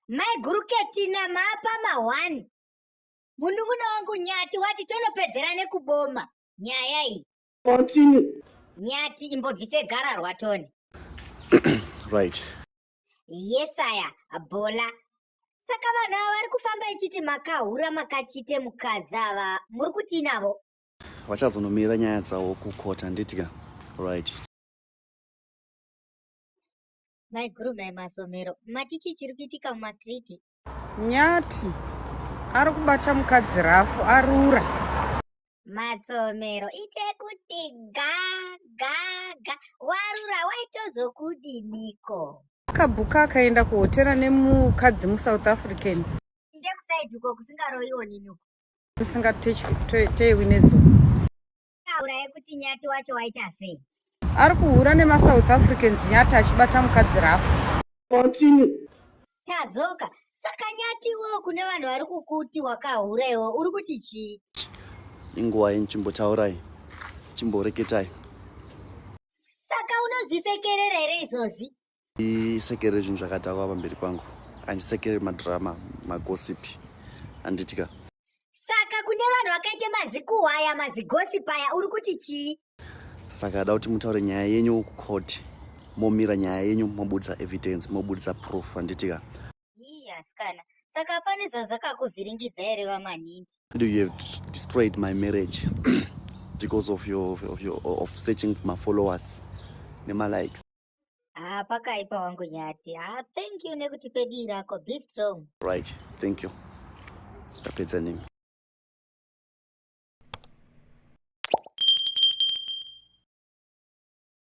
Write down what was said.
maiguruketina mapa ma1 munun'una wangu Nyathi wati tonopedzera nekuboma nyaya iyi. Continue. Nyathi imbobvise gararwa Tony. Right. Yesaya bola. Saka vanhu ava vari kufamba ichiti makahura makachite mukadzi ava muri kuti navo Vachazonomira nyaya dzavo kukota nditika. Right. maiguru masomero matichi chiri kuitika mumastriti. Nyathi ari kubata mukadzi rafu arura. Matsomero ite kuti ga warura waitozokudiniko. Akabuka akaenda kuhotera nemukadzi muSouth African. Ndekusaidhuko kusingaroioni nuko. Kusingatewi nezuva. Aura yekuti Nyathi wacho waita sei? Ari kuhura nemaSouth Africans Nyathi achibata mukadzi rafu. Continue. Tadzoka. Saka Nyathi iwewe kune vanhu vari kukuti wakahura iwe uri kuti chii? Inguva yenchimbotaurai. Chimboreketai. Saka unozvisekerera here izvozvi? Isekere zvinhu zvakadhakwa pamberi pangu. Handisekere madrama, magosipi. Handitika. Saka kune vanhu vakaite mazikuhwa aya mazigosipi aya uri kuti chii? Saka ada kuti mutaure nyaya yenyu kukoti. Momira nyaya yenyu mobudisa evidence, mobudisa proof. Handitika. Asikana. Saka pane zvazvakakuvhiringidza here vamanhinzi? You have destroyed my marriage because of of searching for my followers, my likes. Pakaipa wangu Nyathi. Thank you nekuti pedi rako. Be strong. Right. Thank you. Tapedza nemi.